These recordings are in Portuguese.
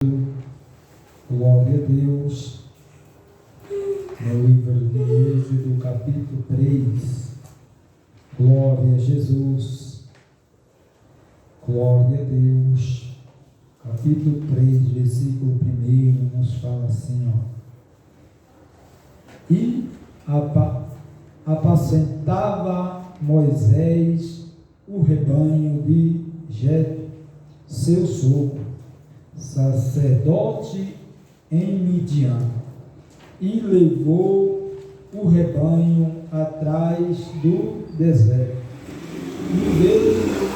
Glória a Deus. No livro de Êxodo, capítulo 3. Glória a Jesus. Glória a Deus. Capítulo 3, versículo 1, nos fala assim, E apacentava Moisés o rebanho de Jetro, seu sogro, sacerdote em Midian, e levou o rebanho atrás do deserto, e veio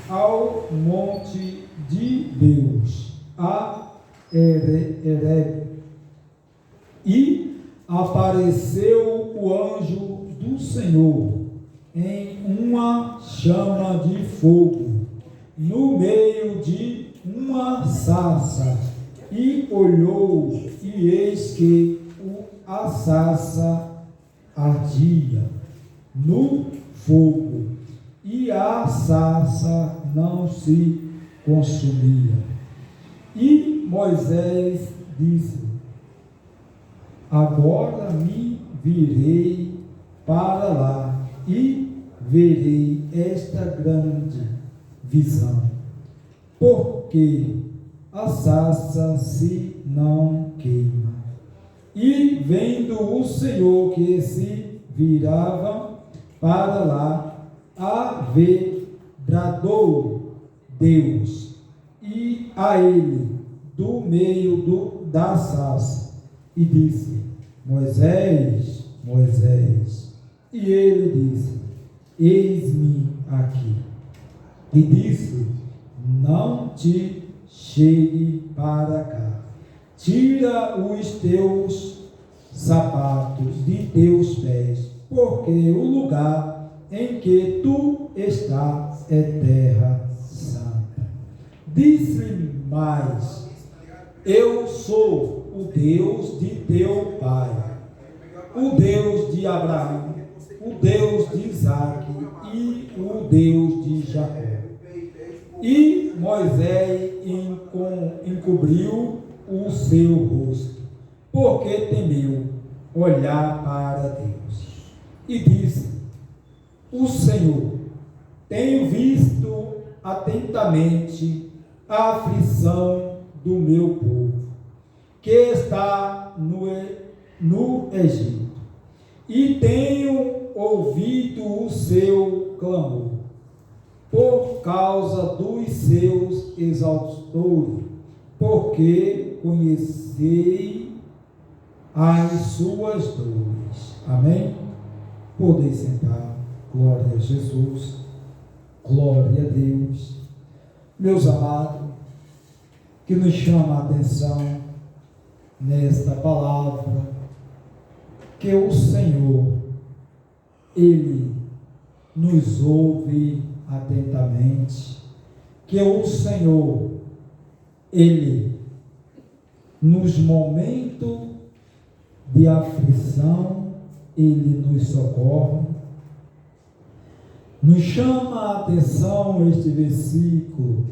ao monte de Deus, a Horebe, e apareceu o anjo do Senhor em uma chama de fogo, no meio de uma sarça, e olhou, e eis que a sarça ardia no fogo, e a sarça não se consumia. E Moisés disse: agora me virei para lá e verei esta grande visão, porque a sarça se não queima. E vendo o Senhor que se virava para lá, bradou Deus e a ele do meio da sarça, e disse: Moisés, Moisés. E ele disse: eis-me aqui. E disse: não te chegue para cá, tira os teus sapatos de teus pés, porque o lugar em que tu estás é terra santa. Disse mais: eu sou o Deus de teu pai, o Deus de Abraão, o Deus de Isaque e o Deus de Jacó. E Moisés encobriu o seu rosto, porque temeu olhar para Deus. E disse: o Senhor, tenho visto atentamente a aflição do meu povo, que está no Egito, e tenho ouvido o seu clamor, por causa dos seus exaustores, porque conheci as suas dores. Amém? Podem sentar. Glória a Jesus. Glória a Deus. Meus amados, que nos chama a atenção nesta palavra, que o Senhor, Ele nos ouve atentamente, que o Senhor, Ele, nos momentos de aflição, Ele nos socorre. Nos chama a atenção este versículo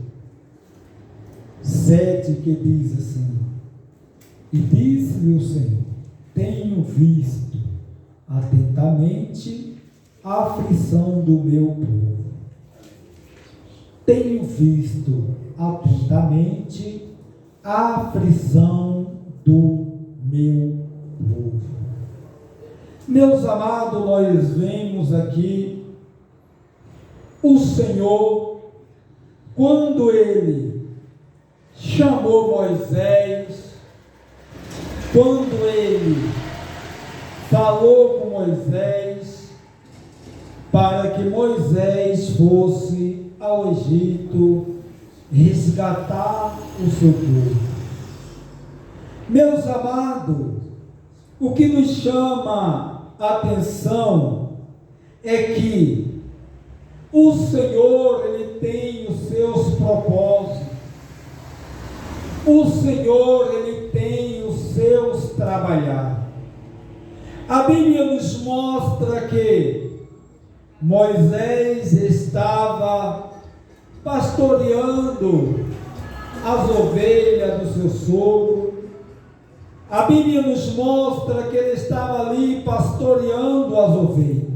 7, que diz assim: e disse-lhe o Senhor: tenho visto atentamente a aflição do meu povo. Tenho visto atentamente a aflição do meu povo. Meus amados, nós vemos aqui o Senhor, quando Ele chamou Moisés, quando Ele falou com Moisés, para que Moisés fosse ao Egito resgatar o seu povo. Meus amados, o que nos chama a atenção é que o Senhor, Ele tem os seus propósitos, o Senhor, Ele tem os seus trabalhar. A Bíblia nos mostra que Moisés estava pastoreando as ovelhas do seu sogro. A Bíblia nos mostra que ele estava ali pastoreando as ovelhas.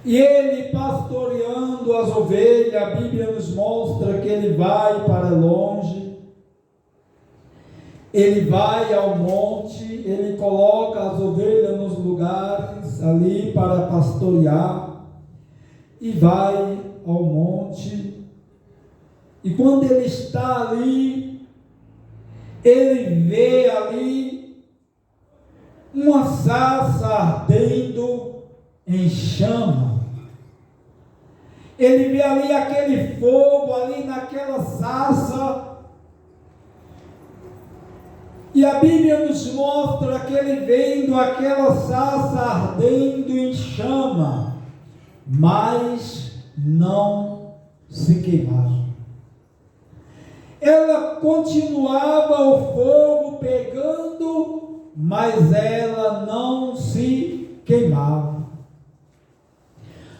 E ele pastoreando as ovelhas, a Bíblia nos mostra que ele vai para longe, ele vai ao monte, ele coloca as ovelhas nos lugares ali para pastorear, e vai ao monte, e quando ele está ali, ele vê ali uma sarça ardendo em chama. Ele vê ali aquele fogo ali naquela sarça, e a Bíblia nos mostra que ele vendo aquela sarça ardendo em chama, mas não se queimava. Ela continuava o fogo pegando, mas ela não se queimava.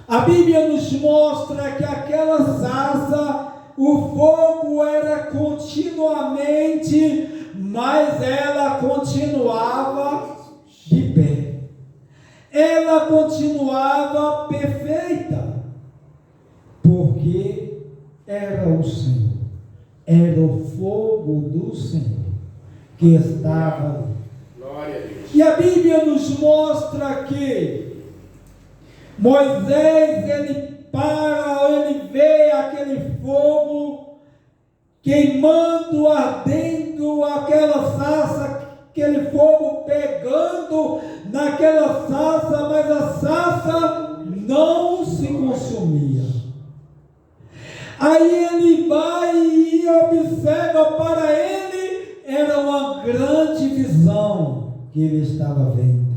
A Bíblia nos mostra que aquela sarça, o fogo era continuamente, mas ela continuava de pé. Ela continuava perfeita, porque era o Senhor, era o fogo do Senhor que estava ali. Glória a Deus. E a Bíblia nos mostra que Moisés, ele vê aquele fogo queimando, ardendo, aquela sarça, aquele fogo pegando naquela sarça, mas a sarça não se consumia. Aí ele vai e observa, para ele era uma grande visão que ele estava vendo.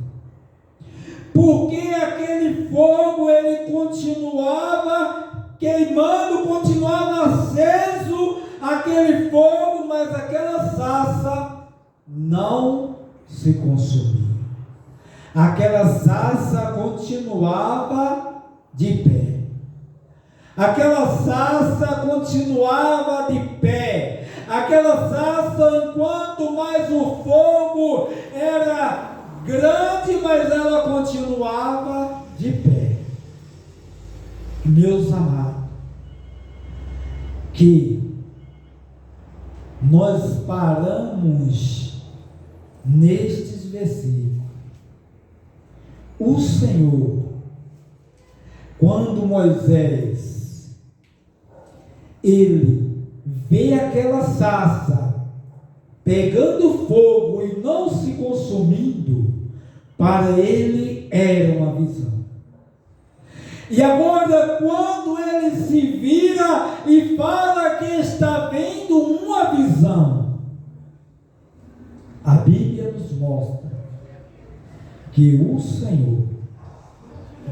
Porque aquele fogo, ele continuava queimando, continuava aceso aquele fogo, mas aquela sarça não se consumia. Aquela sarça continuava de pé. Aquela sarça continuava de pé. Aquela sarça, enquanto mais o fogo era grande, mas ela continuava de pé. Meus amados, que nós paramos nestes versículos. O Senhor, quando Moisés, ele vê aquela sarça pegando fogo e não se consumindo, para ele era uma visão. E agora, quando ele se vira e fala que está vendo uma visão, a Bíblia nos mostra que o Senhor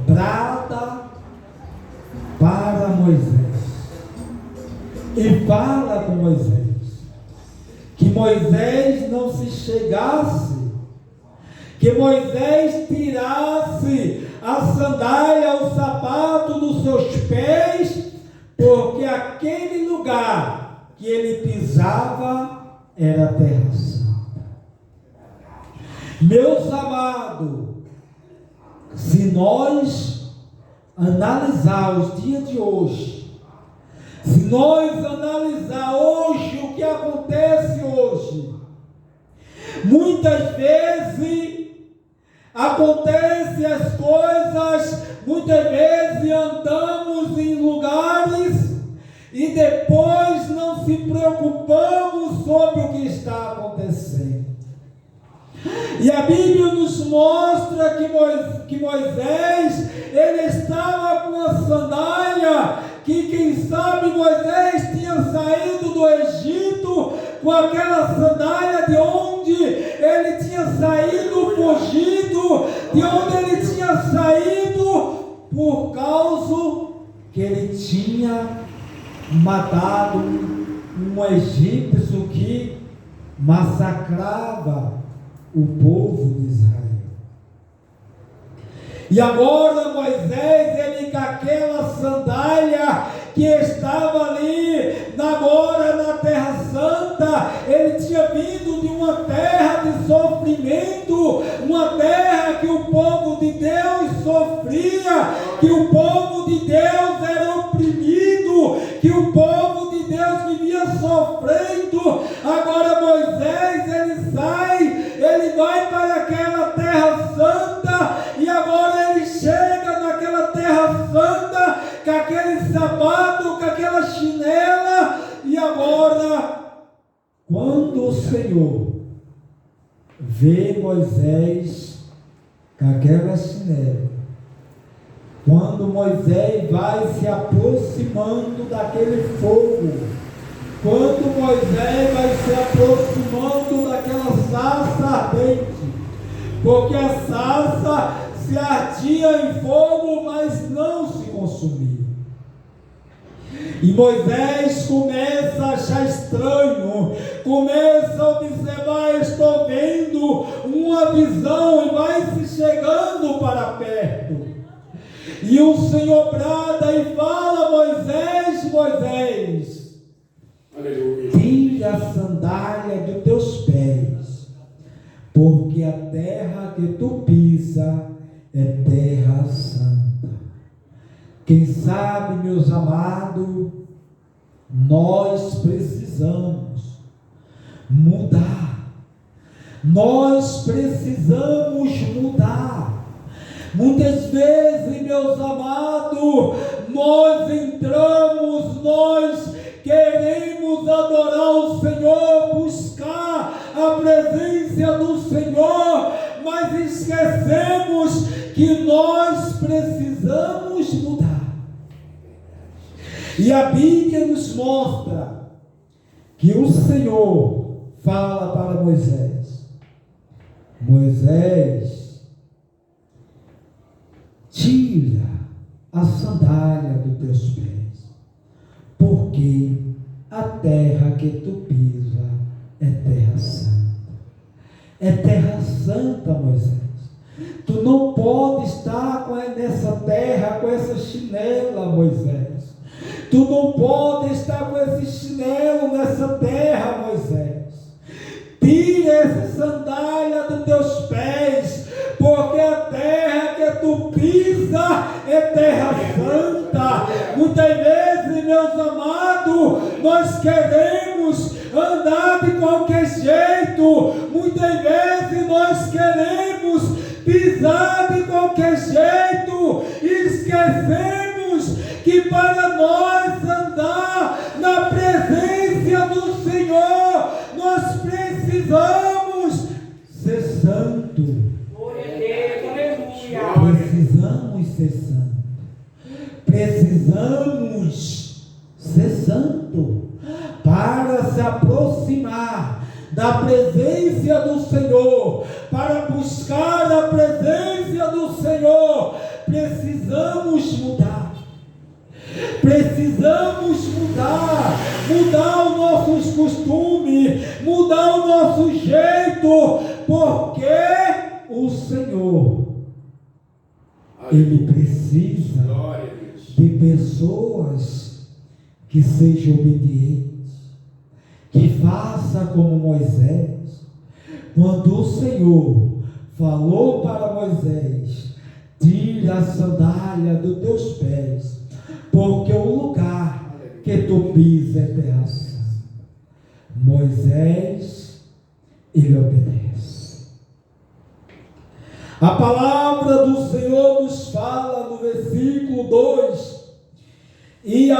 brada para Moisés e fala com Moisés que Moisés não se chegasse, que Moisés tirasse a sandália, o sapato dos seus pés, porque aquele lugar que ele pisava era terra santa. Meus amados, se nós analisar os dias de hoje, se nós analisar hoje o que acontece hoje, muitas vezes acontecem as coisas, muitas vezes andamos em lugares e depois não se preocupamos sobre o que está acontecendo. E a Bíblia nos mostra que Moisés, ele estava com a sandália, que quem sabe Moisés tinha saído do Egito com aquela sandália de onde ele tinha saído fugido, de onde ele tinha saído por causa que ele tinha matado um egípcio que massacrava o povo de Israel. E agora Moisés, ele com aquela sandália, que estava ali agora na Terra Santa. Ele tinha vindo de uma terra de sofrimento, uma terra que o povo de Deus sofria, que o povo de Deus era oprimido, que o povo de Deus vivia sofrendo. Agora Moisés, ele sai, ele vai para aquela Terra Santa, e agora ele chega naquela Terra Santa com aquele sapato, com aquela chinela. E agora, quando o Senhor vê Moisés com aquela chinela, quando Moisés vai se aproximando daquele fogo, quando Moisés vai se aproximando daquela sarça ardente, porque a sarça se ardia em fogo, mas não se consumia. E Moisés começa a achar estranho, começa a observar: estou vendo uma visão, e vai se chegando para perto. E o Senhor brada e fala: Moisés, Moisés, aleluia, tira a sandália dos teus pés, porque a terra que tu pisa é terra santa. Quem sabe, meus amados, nós precisamos mudar. Nós precisamos mudar. Muitas vezes, meus amados, nós entramos, nós queremos adorar o Senhor, buscar a presença do Senhor, mas esquecemos que nós precisamos mudar. E a Bíblia nos mostra que o Senhor fala para Moisés: Moisés, tira a sandália dos teus pés, porque a terra que tu pisa é terra santa. É terra santa, Moisés. Tu não pode estar nessa terra com essa chinela, Moisés. Tu não pode estar com esse chinelo nessa terra, Moisés. Tira essa sandália dos teus pés, porque a terra que tu pisa é terra santa. Muitas vezes, meus amados, nós queremos andar de qualquer jeito. Muitas vezes nós queremos pisar de qualquer jeito, e esquecemos que para nós andar na presença do Senhor, nós precisamos ser santo. Precisamos ser santo. Precisamos ser santo para se aproximar da presença do Senhor, para buscar a presença do Senhor. Precisamos mudar. Precisamos mudar os nossos costumes, mudar o nosso jeito, porque o Senhor, Ele precisa de pessoas que sejam obedientes, que façam como Moisés. Quando o Senhor falou para Moisés: tira a sandália dos teus pés, porque o lugar que tu pisa é terra santa. Moisés, ele obedece. A palavra do Senhor nos fala no versículo 2: e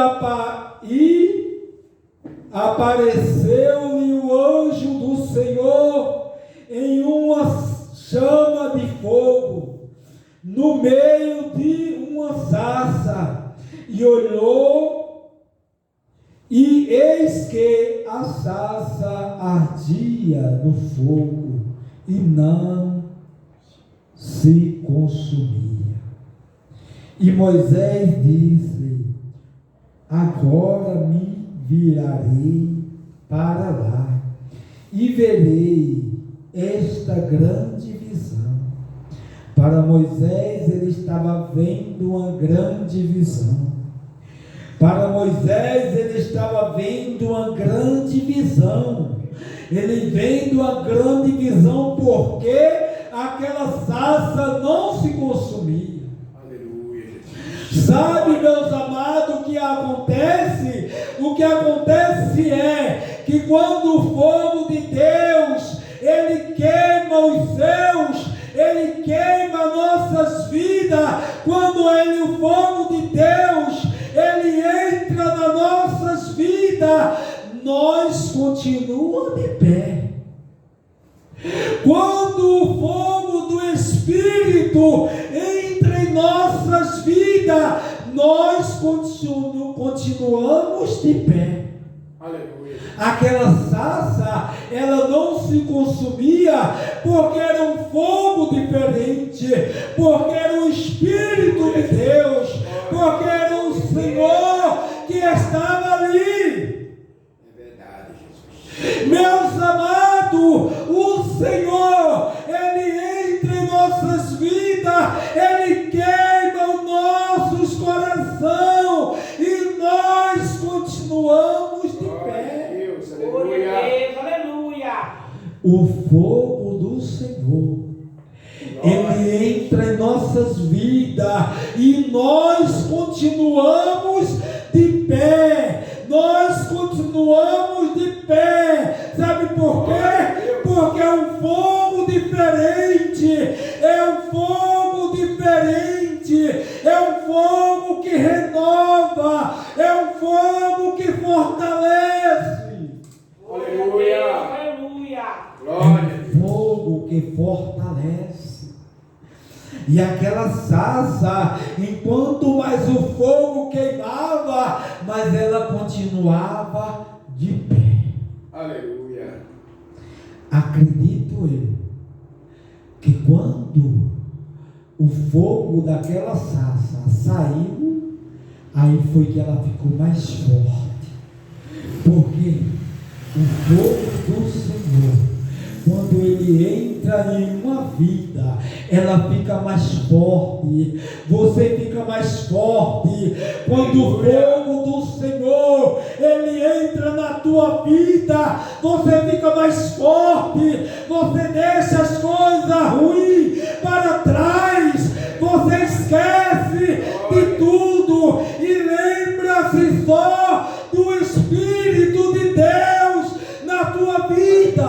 apareceu-lhe o anjo do Senhor em uma chama de fogo, no meio de uma sarça, e olhou, e eis que a sarça ardia no fogo, e não se consumia. E Moisés disse: agora me virarei para lá, e verei esta grande visão. Para Moisés, ele estava vendo uma grande visão. Para Moisés, ele estava vendo uma grande visão. Ele vendo uma grande visão porque aquela sarça não se consumia. Aleluia. Sabe, meus amados, o que acontece? O que acontece é que quando o fogo de Deus, ele queima os seus, ele queima nossas vidas. Quando o fogo de Deus, ele entra nas nossas vidas, nós continuamos de pé. Quando o fogo do Espírito entra em nossas vidas, nós continuamos de pé. Aleluia. Aquela sarça, ela não se consumia porque era um fogo diferente, porque era o Espírito de Deus, porque era o Senhor que estava ali. É verdade, Jesus. Meus amados, o Senhor, ele entra em nossas vidas, ele queima os nossos corações e nós continuamos de pé. Deus, Glória a aleluia. Deus, aleluia. O fogo do Senhor, ele entra em nossas vidas e nós continuamos de pé. Nós continuamos de pé. Sabe por quê? Porque é um fogo diferente. É um fogo diferente. É um fogo que renova. É um fogo que fortalece. Aleluia. Aleluia. Glória. Fogo que fortalece. E aquela sarça, enquanto mais o fogo queimava, mas ela continuava de pé. Aleluia. Acredito eu que quando o fogo daquela sarça saiu, aí foi que ela ficou mais forte. Porque o fogo do Senhor, quando ele entra em uma vida, ela fica mais forte. Você fica mais forte. Quando o fogo do Senhor, ele entra na tua vida, você fica mais forte. Você deixa as coisas ruins para trás. Você esquece de tudo e lembra-se só do Espírito de Deus na tua vida.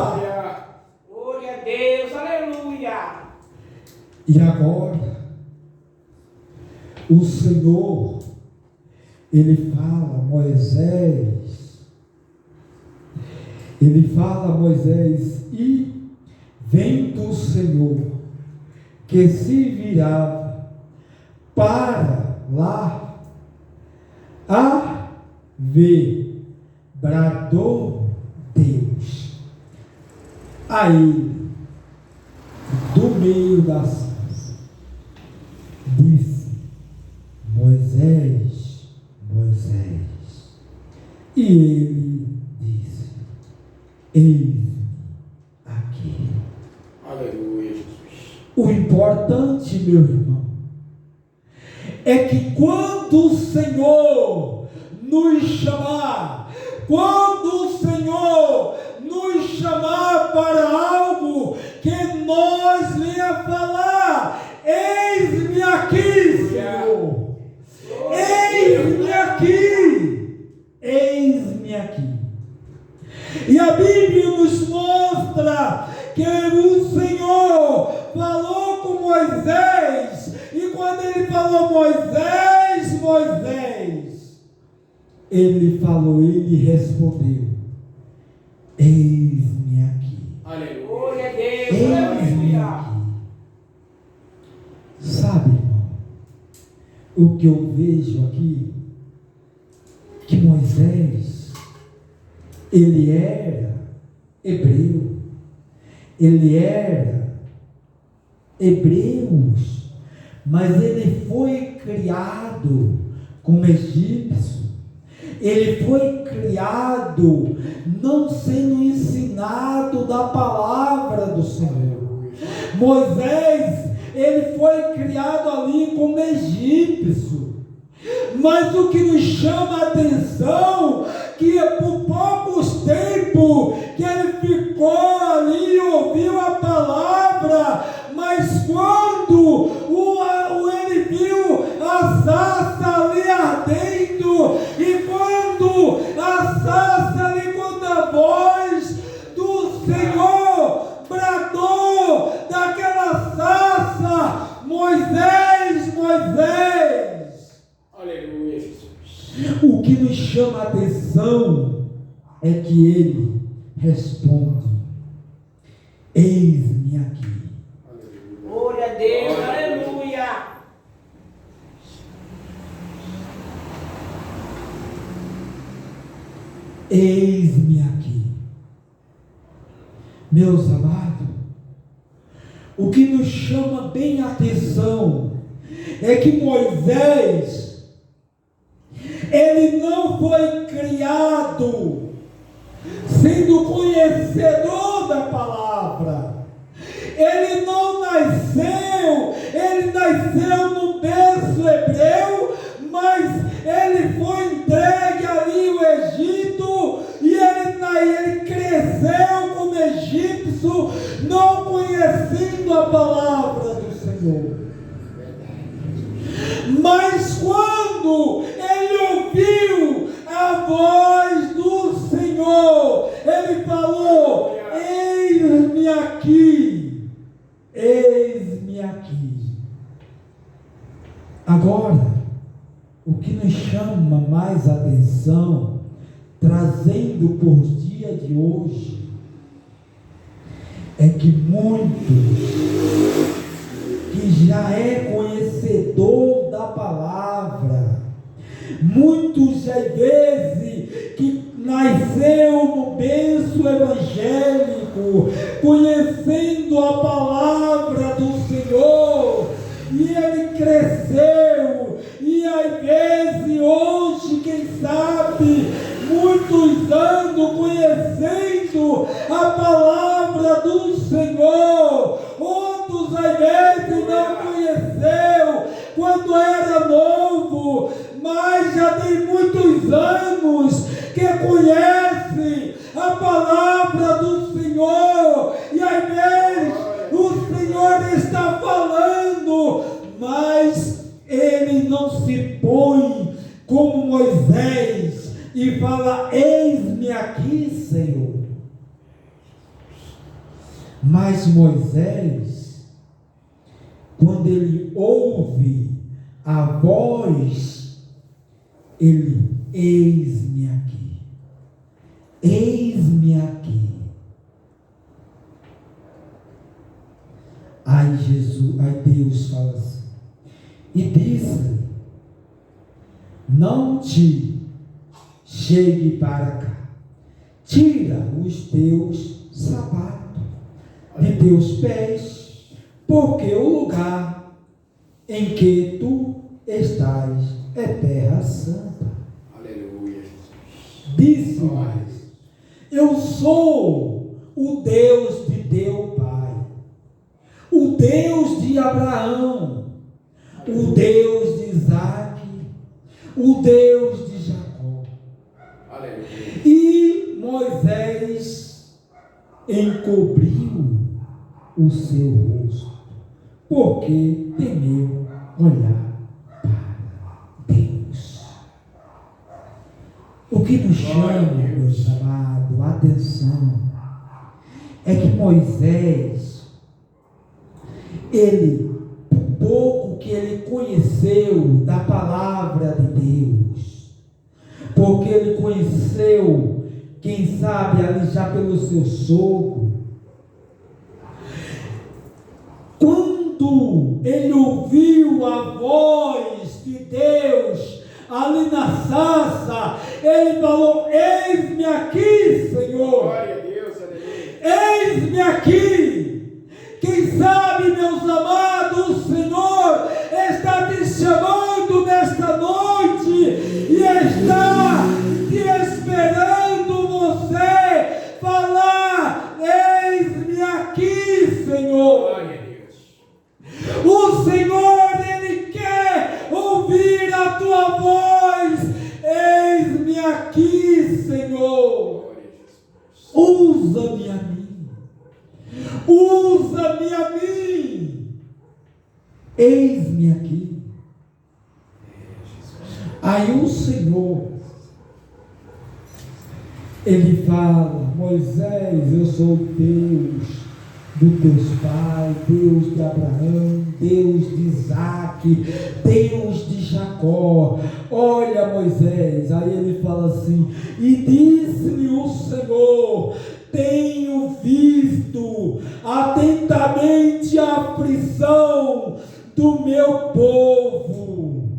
Glória a Deus, aleluia. E agora, o Senhor, ele fala a Moisés, e vendo o Senhor que se virava para lá, a ver, bradou Deus a ele, do meio da sarça, disse: Moisés, Moisés. E ele disse: eis-me aqui. Aleluia, Jesus. O importante, meu irmão, é que quando o Senhor nos chamar, quando o Senhor nos chamar para algo que nós venha falar: eis-me aqui, Senhor, eis-me aqui, eis-me aqui. E a Bíblia nos mostra que o Senhor falou com Moisés, e quando ele falou: Moisés, Moisés, ele falou, ele respondeu: eis-me aqui. Aleluia. Glória a Deus, Eis-me aleluia. aqui. Sabe, irmão, o que eu vejo aqui, que Moisés, ele era hebreu, ele era hebreus, mas ele foi criado como egípcio. Ele foi criado não sendo ensinado da palavra do Senhor. Moisés, ele foi criado ali como egípcio. Mas o que nos chama a atenção, que é por poucos tempos que ele ficou ali e ouviu a palavra, mas quando ele viu a sarça ali ardendo, e quando a sarça ali, quando a voz do Senhor bradou daquela sarça: Moisés, Moisés. Aleluia, Jesus. O que nos chama a atenção é que ele responde: eis-me aqui. Glória a Deus, aleluia. Eis-me aqui. Meus amados, o que nos chama bem a atenção é que Moisés, ele não foi criado sendo conhecedor da palavra. Ele não nasceu, ele nasceu no berço hebreu, mas ele foi entregue ali ao Egito, e ele cresceu como egípcio, não conhecendo a palavra do Senhor. Mas quando ele ouviu a voz do Senhor, ele falou: eis-me aqui, eis-me aqui. Agora, o que nos chama mais atenção, trazendo por dia de hoje, é que muitos que já é conhecedor da palavra, muitos às vezes que nasceu no berço evangélico, conhecendo a palavra do Senhor, e ele cresceu, e às vezes hoje, quem sabe, muitos anos conhecendo a palavra do Senhor, outros às vezes não conheceu quando era novo, mas já tem muitos anos que conhece a palavra do Senhor, e às vezes o Senhor está falando, mas ele não se põe como Moisés e fala: eis-me aqui, Senhor. Mas Moisés, quando ele ouve a voz, ele: eis-me aqui, eis-me aqui. Aí Deus fala assim, e disse: não te chegue para cá, tira os teus sapatos de teus pés, porque o lugar em que tu estás é terra santa. Aleluia. Disse mais: eu sou o Deus de teu pai, o Deus de Abraão, o Deus de Isaque, o Deus de Jacó. Aleluia. E Moisés encobriu o seu rosto, porque temeu olhar para Deus. O que nos chama, meus amados, a atenção, é que Moisés, pouco que ele conheceu da palavra de Deus, porque ele conheceu, quem sabe, ali já pelo seu sogro, quando ele ouviu a voz de Deus ali na sarça, ele falou: eis-me aqui, Senhor. Glória a Deus, aleluia. Eis-me aqui. Quem sabe, meus amados, o Senhor está te chamando nesta noite e está te esperando você falar: eis-me aqui, Senhor. Glória a Deus. O Senhor, Ele quer ouvir a tua voz. Senhor, usa-me a mim, usa-me a mim, eis-me aqui. Aí o Senhor, Ele fala: Moisés, eu sou Deus dos teus pais, Deus de Abraão, Deus de Isaque, Deus de Jacó. Olha, Moisés, aí ele fala assim: e disse-me o Senhor: tenho visto atentamente a aflição do meu povo.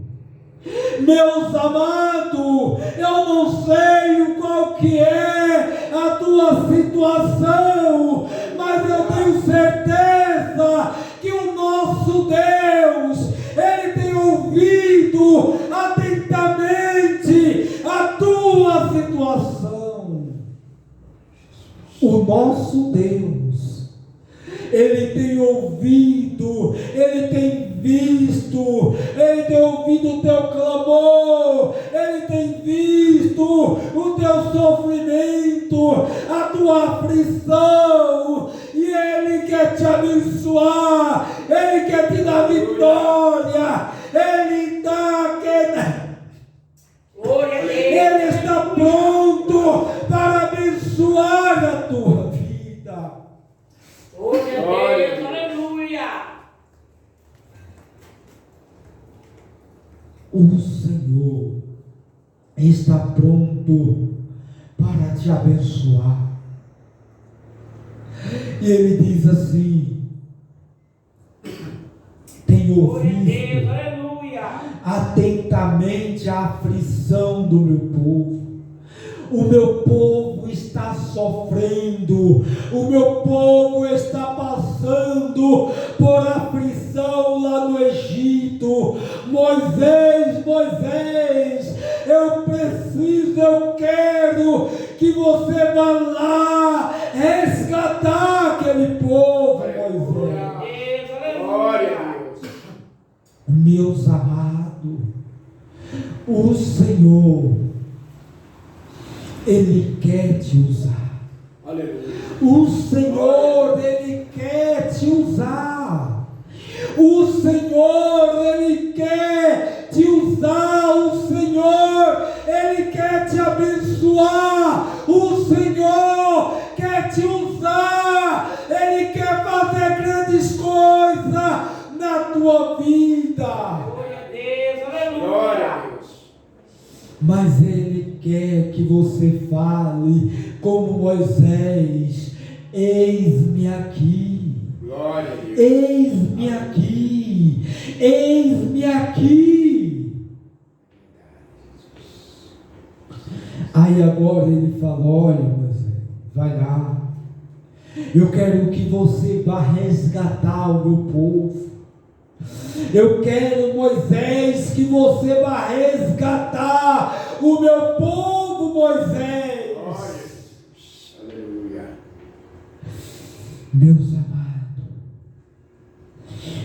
Meus amados, eu não sei qual que é a tua situação, mas eu tenho certeza que o nosso Deus, Ele tem ouvido atentamente a tua situação. O nosso Deus, Ele tem ouvido, Ele tem visto, Ele tem ouvido o teu clamor, Ele tem visto o teu sofrimento, a tua aflição, e Ele quer te abençoar, Ele quer te dar vitória, Ele está pronto para abençoar a tua vida. Glória a Deus, aleluia. O Senhor está pronto para te abençoar. E Ele diz assim: tenho ouvido atentamente a aflição do meu povo. O meu povo está sofrendo, o meu povo está passando por aflição lá no Egito. Moisés, eu quero que você vá lá resgatar aquele povo, Moisés. Glória a Deus. Meus amados, o Senhor, Ele quer te usar. Aleluia. O Senhor, Ele quer te usar. O Senhor, Ele quer te usar. O Senhor, Ele quer te abençoar. O Senhor quer te usar. Ele quer fazer grandes coisas na tua vida. Glória a Deus, aleluia. Glória a Deus. Mas Ele quer que você fale como Moisés: eis-me aqui, Glória a Deus. eis-me aqui, eis-me aqui. Aí agora Ele fala: olha, Moisés, vai lá, eu quero que você vá resgatar o meu povo. Eu quero, Moisés, que você vá resgatar o meu povo, Moisés. Aleluia. Meus amados,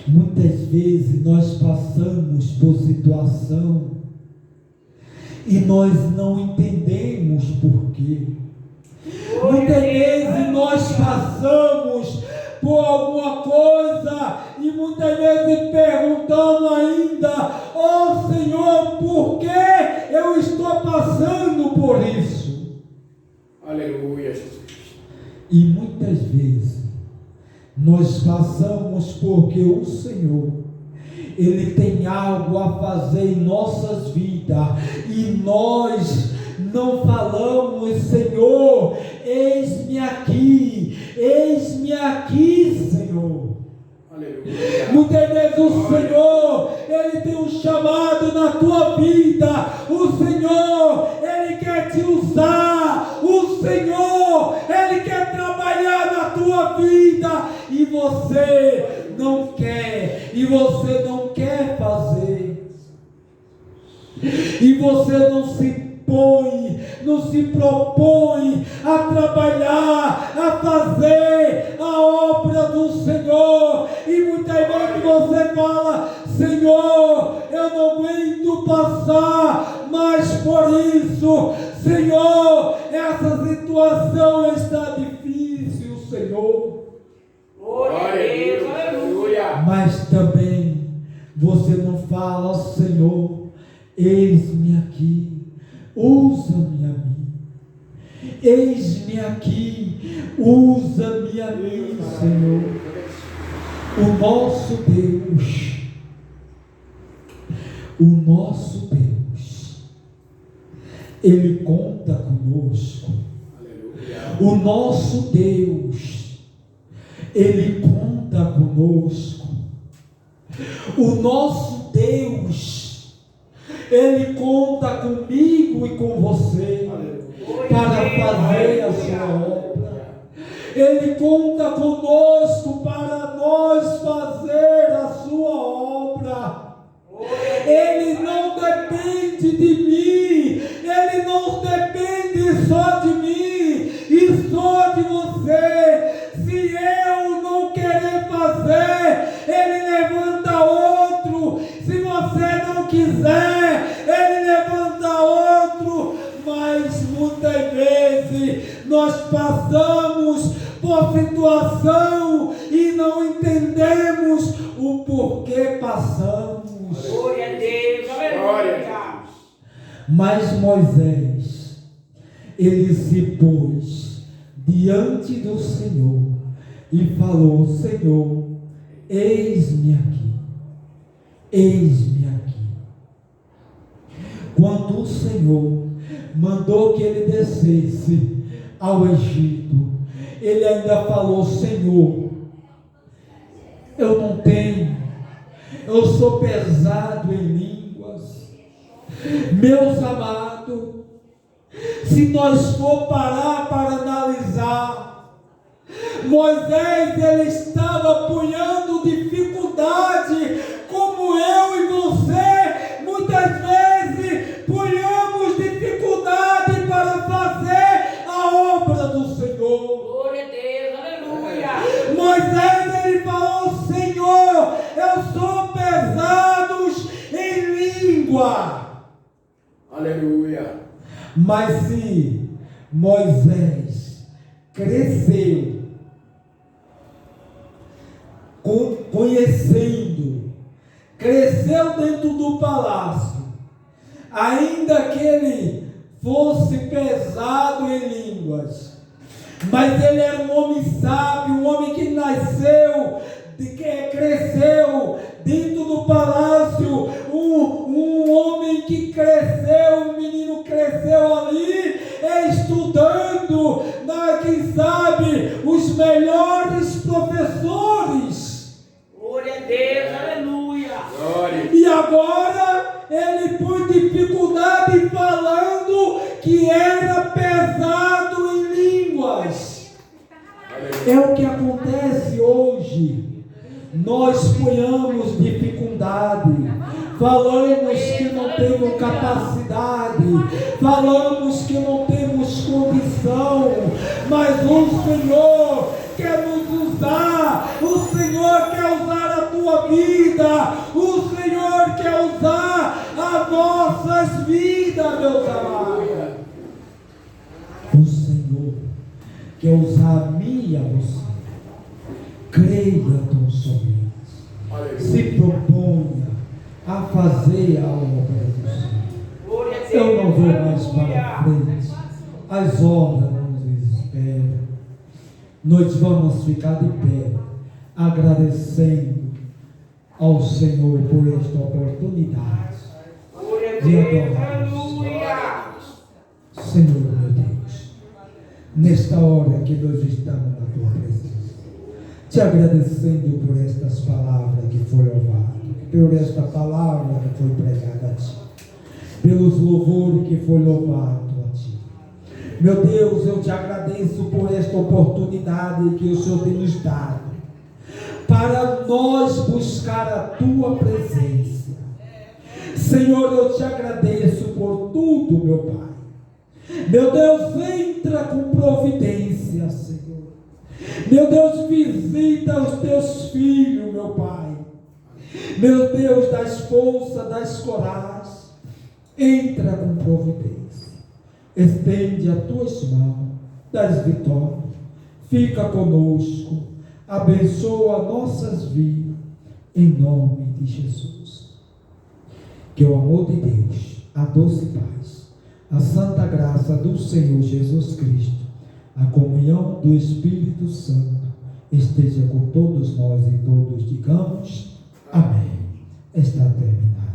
muitas vezes nós passamos por situação e nós não entendemos por quê. Muitas vezes nós passamos por alguma coisa e muitas vezes perguntando ainda: ó Senhor, por que eu estou passando por isso? Aleluia, Jesus. E muitas vezes nós passamos porque o Senhor, Ele tem algo a fazer em nossas vidas e nós não falamos: Senhor, eis-me aqui, Senhor. Aleluia. Muitas vezes o Senhor, Ele tem um chamado na tua vida. O Senhor, Ele quer te usar. O Senhor, Ele quer trabalhar na tua vida. E você não quer. E você não quer fazer. E você não se não se propõe a trabalhar, a fazer a obra do Senhor. E muitas vezes você fala: Senhor, eu não aguento passar mais por isso. Senhor, Glória a Deus, aleluia. Mas também você não fala, Senhor, eis-me aqui, usa-me a mim. Eis-me aqui, usa-me a mim, Senhor. O nosso Deus, Ele conta conosco. O nosso Deus, Ele conta conosco. O nosso Deus, Ele conta comigo e com você para fazer a sua obra. Ele conta conosco para nós fazer a sua obra. Ele não depende de mim, Ele não depende só de mim e só de você. Se eu não querer fazer, Ele levanta outro. Se você não quiser, Ele levanta outro. Mas muitas vezes nós passamos por situação e não entendemos o porquê passamos. Glória a Deus, aleluia. Mas Moisés, ele se pôs diante do Senhor e falou: Senhor, eis-me aqui, eis-me aqui. Quando o Senhor mandou que ele descesse ao Egito, ele ainda falou: Senhor, eu não tenho, eu sou pesado em línguas. Meus amados, se nós for parar para analisar, Moisés, ele estava apoiando dificuldade, como eu e você, muitas vezes, apoiamos dificuldade para fazer a obra do Senhor. Glória a Deus, aleluia. Moisés, ele falou: Senhor, eu sou pesados em língua. Aleluia. Mas se Moisés cresceu, conhecendo, cresceu dentro do palácio, ainda que ele fosse pesado em línguas, mas ele era um homem sábio, um homem que nasceu, que cresceu dentro do palácio, um homem que cresceu, um menino cresceu ali, estudando, quem sabe, os melhores professores. Glória a Deus, aleluia. Glória. E agora ele por dificuldade falando que era pesado em línguas. É o que acontece hoje. Nós ponhamos dificuldade, falamos que não temos capacidade, falamos que não temos condição, mas o Senhor quer nos usar, o Senhor quer usar a tua vida, o Senhor quer usar as nossas vidas, meus amados. O Senhor quer usar a mim e a você. Creia tão somente. Se proponha a fazer a obra do Senhor. Eu não vou mais para frente. As horas nos esperam. Nós vamos ficar de pé, agradecendo ao Senhor por esta oportunidade de adorarmos. Senhor, meu Deus, nesta hora que nós estamos na tua presença, te agradecendo por estas palavras que foi louvado, por esta palavra que foi pregada a ti, pelos louvores que foi louvado a ti. Meu Deus, eu te agradeço por esta oportunidade que o Senhor tem nos dado, para nós buscar a tua presença. Senhor, eu te agradeço por tudo, meu Pai. Meu Deus, entra com providência, Senhor. Meu Deus, visita os teus filhos, meu Pai. Meu Deus, das forças, das coragens, entra com providência. Estende as tuas mãos das vitórias. Fica conosco. abençoa nossas vidas, em nome de Jesus. Que o amor de Deus, a doce paz, a santa graça do Senhor Jesus Cristo, a comunhão do Espírito Santo, esteja com todos nós e todos digamos amém. Está terminado.